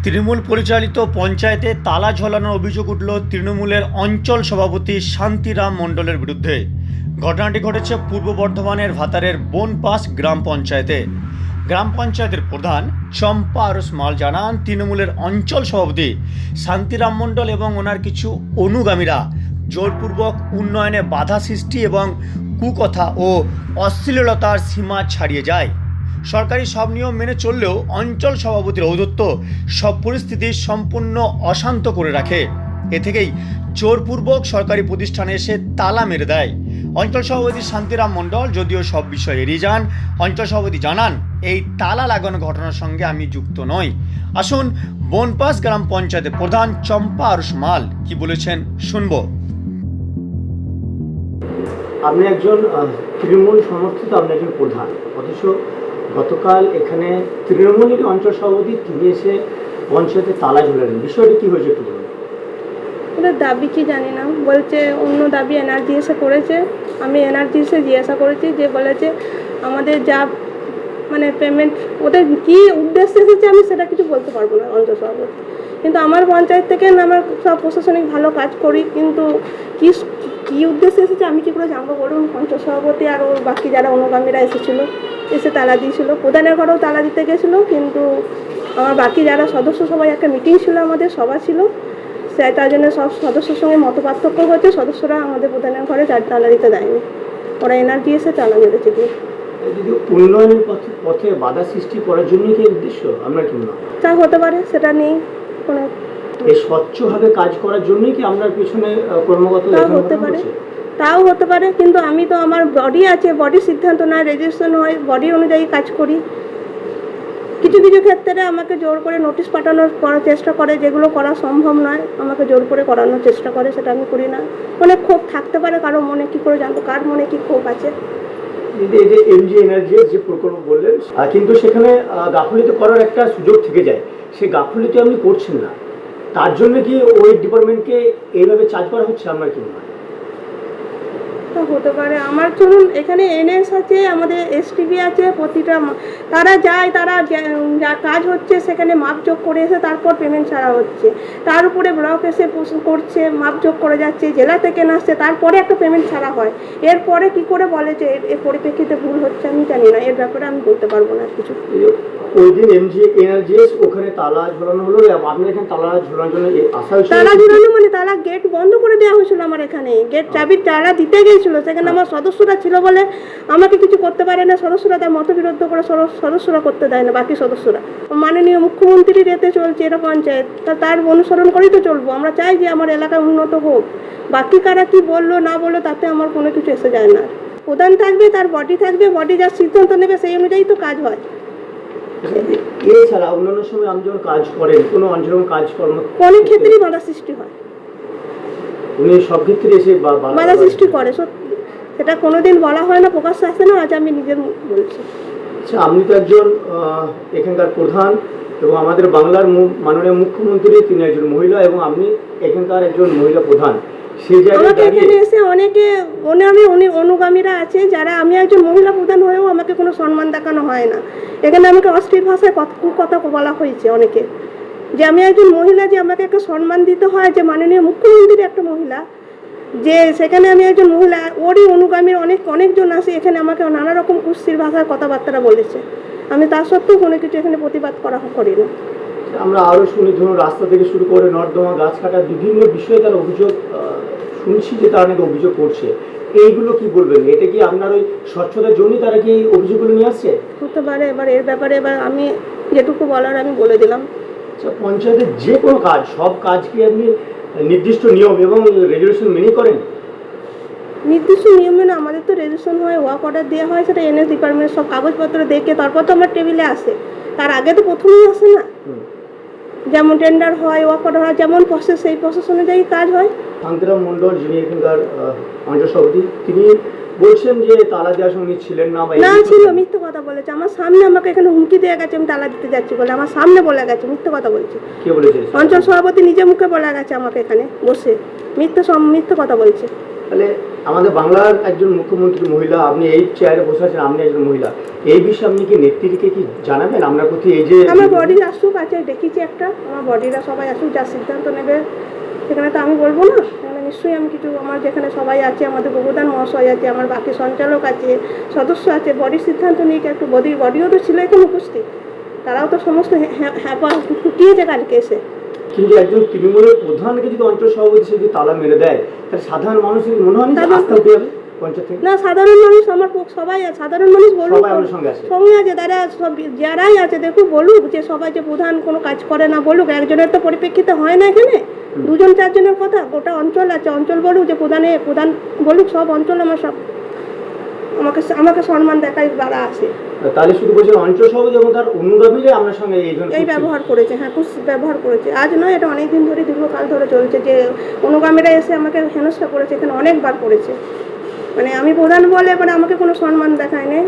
তৃণমূল পরিচালিত পঞ্চায়েতে তালা ঝোলানোর অভিযোগ উঠল তৃণমূলের অঞ্চল সভাপতি শান্তিরাম মণ্ডলের বিরুদ্ধে। ঘটনাটি ঘটেছে পূর্ব বর্ধমানের ভাতারের বনপাস গ্রাম পঞ্চায়েতে। গ্রাম পঞ্চায়েতের প্রধান চম্পা আরস মাল জানান, তৃণমূলের অঞ্চল সভাপতি শান্তিরাম মণ্ডল এবং ওনার কিছু অনুগামীরা জোরপূর্বক উন্নয়নে বাধা সৃষ্টি এবং কুকথা ও অশ্লীলতার সীমা ছাড়িয়ে যায়। সরকারি সব নিয়ম মেনে চললেও অঞ্চল সভাপতির ঔদ্ধত্য সব পরিস্থিতি সম্পূর্ণ অশান্ত করে রাখে। এ থেকেই জোরপূর্বক সরকারি প্রতিষ্ঠানে এসে তালা মেরে দেয়। অঞ্চল সভাপতি শান্তিরাম মণ্ডল যদিও সব বিষয় এড়িয়ে যান। অঞ্চল সভাপতি জানান, এই তালা লাগানো ঘটনার সঙ্গে আমি যুক্ত নই। আসুন বনপাস গ্রাম পঞ্চায়েতের প্রধান চম্পা আরস মাল কি বলেছেন শুনব। আপনি একজন তৃণমূল সমর্থিত, আপনি একজন প্রধান, অথচ গতকাল এখানে তৃণমূলের অঞ্চল সভাপতি তিনি এসে পঞ্চায়েতে তালা ঝুলালেন। বিষয়টি কি হয়েছে একটু বলুন। ওদের দাবি কি জানি না, বলছে অন্য দাবি এনআরজি এসে করেছে। আমি এনআরজি এসে জিজ্ঞাসা করেছি, যে বলেছে আমাদের যা পেমেন্ট, ওদের কী উদ্দেশ্যে এসেছে আমি সেটা কিছু বলতে পারবো না অঞ্চল সভাপতি। কিন্তু আমার পঞ্চায়েত থেকে আমার সব প্রশাসনিক ভালো কাজ করি, কিন্তু কী উদ্দেশ্যে এসেছে আমি কী করে জানবো বলুন। অঞ্চল সভাপতি আর ওর বাকি যারা অনুগামীরা এসে তালা দিয়েছিল, প্রধানের ঘরেও তালা দিতে গেছিলো। কিন্তু আমার বাকি যারা সদস্য সবাই একটা মিটিং ছিল, আমাদের সভা ছিল, তার জন্য সব সদস্যের সঙ্গে মত পার্থক্য হচ্ছে। সদস্যরা আমাদের প্রধানের ঘরে তালা দিতে দেয়নি, ওরা এনআরজি এসে তালা মেরেছে। যদি উন্নয়নের পথে বাধা সৃষ্টি করার জন্য কি উদ্দেশ্য, আমরা কি মনে হয় তা হতে পারে, সেটা নেই কোনো। এই স্বচ্ছভাবে কাজ করার জন্যই কি আপনার পিছনে কর্মগত তাও হতে পারে, কিন্তু আমি তো আমার বডি আছে, বডির সিদ্ধান্ত নয়, রেজিস্ট্রেশন হয়, বডি অনুযায়ী কাজ করি। কিছু কিছু ক্ষেত্রে আমাকে জোর করে নোটিশ করার চেষ্টা করে, যেগুলো করা সম্ভব নয় আমাকে জোর করে করানোর চেষ্টা করে, সেটা আমি করি না। অনেক ক্ষোভ থাকতে পারে কারো মনে, কি করে জানবো কার মনে কি ক্ষোভ আছে। এই যে এমজি এনার্জি যে প্রকল্প বললেন, কিন্তু সেখানে গাফিলতি করার একটা সুযোগ থেকে যায়, সেই গাফিলতি আপনি করছেন না, তার জন্য কি ওই ডিপার্টমেন্টকে এইভাবে চার্জ করা হচ্ছে, আপনার কি মনে হয়? হতে পারে। আমার চলুন, এখানে এনএস আছে, আমাদের এসটিভি আছে, প্রতিটা তারা যায়, তারা যা কাজ হচ্ছে সেখানে মাপযোগ করে এসে তারপর পেমেন্ট ছাড়া হচ্ছে। তার উপরে ব্লক এসে করছে, মাপযোগ করে যাচ্ছে, জেলা থেকে আসছে, তারপরে একটা পেমেন্ট ছাড়া হয়। এরপরে কি করে বলে যে এর পরিপ্রেক্ষিতে ভুল হচ্ছে, আমি জানি না, এর ব্যাপারে আমি বলতে পারবো না কিছু। ওই দিন এমজি এনার্জিএস ওখানে তালা ঝোলানো হলো, আপনি এখানে তালা ঝোলানোর জন্য তালা ঝোলানো তালা গেট বন্ধ করে দেওয়া হয়েছিল। আমার এখানে গেট চাবির তালা দিতে গিয়েছিল, সেখানে আমার সদস্যরা ছিল বলে আমাকে কিছু করতে পারে না। সদস্যরা তার মতবিরুদ্ধ করে সদস্যরা করতে দেয় না, বাকি সদস্যরা। মাননীয় মুখ্যমন্ত্রীর এতে চলছে এটা পঞ্চায়েত, তার অনুসরণ করেই তো চলবো। আমরা চাই যে আমার এলাকা উন্নত হোক, বাকি কারা কি বললো না বললো তাতে আমার কোনো কিছু এসে যায় না। প্রধান থাকবে, তার বডি থাকবে, বডি যা সিদ্ধান্ত নেবে সেই অনুযায়ী তো কাজ হয়। এছাড়া অন্যান্য সময় আপনি যখন কাজ করেন, কোনো অঞ্চলে কাজকর্ম অনেক ক্ষেত্রেই বাধা সৃষ্টি হয়, উনি সব ক্ষেত্রে এসে বাধা সৃষ্টি করে। সেটা কোনোদিন বলা হয় না, প্রকাশ্যে আসে না, আজ আমি নিজের বলছি। আচ্ছা, আপনি তো একজন এখানকার প্রধান এবং আমাদের বাংলার মাননীয় মুখ্যমন্ত্রী তিনি একজন মহিলা এবং আপনি এখানকার একজন মহিলা প্রধান। সেই জায়গায় এখানে এসে অনেকে অনুগামীরা আছে যারা, আমি একজন মহিলা প্রধান হয়েও আমাকে কোনো সম্মান দেখানো হয় না। এখানে আমাকে অশ্লীল ভাষায় কথা বলা হয়েছে অনেকে, যে আমি একজন মহিলা, যে আমাকে একটা সম্মান দিতে হয়, যে মাননীয় মুখ্যমন্ত্রীর একটা মহিলা, যে সেখানে আমি একজন মহিলা, ওরই অনুগামীর অনেকজন আসে এখানে আমাকে নানা রকম কুৎসিত ভাষায় কথাবার্তা বলেছে। আমি তার সত্ত্বেও কোনো কিছু এখানে প্রতিবাদ করি না। আমরা আরও শুনি, ধরুন রাস্তা থেকে শুরু করে নর্দমা, গাছ কাটা, বিভিন্ন বিষয়ে তারা অভিযোগ শুনছি যে তারা নাকি অভিযোগ করছে। এইগুলো কি বলবেন? এটা কি আপনার ওই স্বচ্ছতার জন্যই তারা কি অভিযোগগুলো নিয়ে আসছে? হতে পারে। এবার এর ব্যাপারে আমি যেটুকু বলার আমি বলে দিলাম। আচ্ছা, পঞ্চায়েতের যে কোনো কাজ, সব কাজ কি আপনি নির্দিষ্ট নিয়ম এবং রেজুলেশন মেনে করেন? নির্দিষ্ট নিয়ম মেনে আমাদের তো রেজিস্ট্রেশন হয়, ওয়ার্ক অর্ডার দেওয়া হয়, সেটা এনএস ডিপার্টমেন্টের সব কাগজপত্র দেখে তারপর তো আমার টেবিলে আসে। তার আগে তো প্রথমেই আসে না, যেমন টেন্ডার হয়, ওয়ার্ক অর্ডার হয়, যেমন প্রসেস, সেই প্রসেস অনুযায়ী কাজ হয়। শান্তিরাম মণ্ডল যিনি এখানকার অঞ্চল সভাপতি, তিনি বলছেন যে তালা দেওয়ার সঙ্গে ছিলেন না, ছিল, মিথ্যে কথা বলেছে। আমার সামনে আমাকে এখানে হুমকি দিয়ে গেছে আমি তালা দিতে যাচ্ছি বলে, আমার সামনে বলে গেছে, মিথ্যে কথা বলছে। কে বলেছে? অঞ্চল সভাপতি নিজে মুখে বলে গেছে আমাকে এখানে বসে, মিথ্যে কথা বলছে। তাহলে আমাদের বাংলার একজন মুখ্যমন্ত্রী মহিলা, আপনি এই চেয়ারে বসে আছেন, আপনি একজন মহিলা, এই বিষয়ে আপনি কি নেত্রীকে কি জানাবেন আপনার প্রতি? এই যে আমার বডির আসুক আছে, দেখেছি একটা, আমার বডিরা সবাই আসুক, যা সিদ্ধান্ত নেবে সেখানে তো আমি বলবো না। সেখানে নিশ্চয়ই আমি কিছু, আমার যেখানে সবাই আছে, আমাদের প্রধান মহাশয় আছে, আমার বাকি সঞ্চালক আছে, সদস্য আছে, বডির সিদ্ধান্ত নিয়ে একটু বডিও তো ছিল এখানে উপস্থিত, তারাও তো সমস্ত হ্যাপা ফুটিয়েছে কালকে এসে। কিন্তু একজন তৃণমূলের প্রধানকে যদি অঞ্চল সভাপতি সে যদি তালা মেরে দেয়, তাহলে সাধারণ মানুষের মনে হয় না যে আস্থা উঠে যাবে পঞ্চায়েত থেকে? না, সাধারণ মানুষ আমার সবাই আছে, সাধারণ মানুষ বলুক, সবাই আমার সঙ্গে আছে। সঙ্গে আছে, তারা সব যারাই আছে দেখুক, বলুক যে সবাই যে প্রধান কোনো কাজ করে না, বলুক। একজনের তো পরিপ্রেক্ষিতে হয় না এখানে, দুজন চারজনের কথা, গোটা অঞ্চল আছে, অঞ্চল বলুক যে প্রধান বলুক, সব অঞ্চল আমার সব আমাকে সম্মান দেখায় বাড়া আছে। তাহলে শুধু বলছেন অঞ্চল সভাপতি এবং তার অনুগামীরা আপনার সঙ্গে এই ব্যবহার করেছে, হ্যাঁ ব্যবহার করেছে, আজ নয়, এটা অনেকদিন ধরে, দীর্ঘকাল ধরে চলছে যে অনুগামীরা এসে আমাকে হেনস্থা করেছে, এখানে অনেকবার করেছে। মানে আমি প্রধান বলে মানে আমাকে কোনো সম্মান দেখায় না।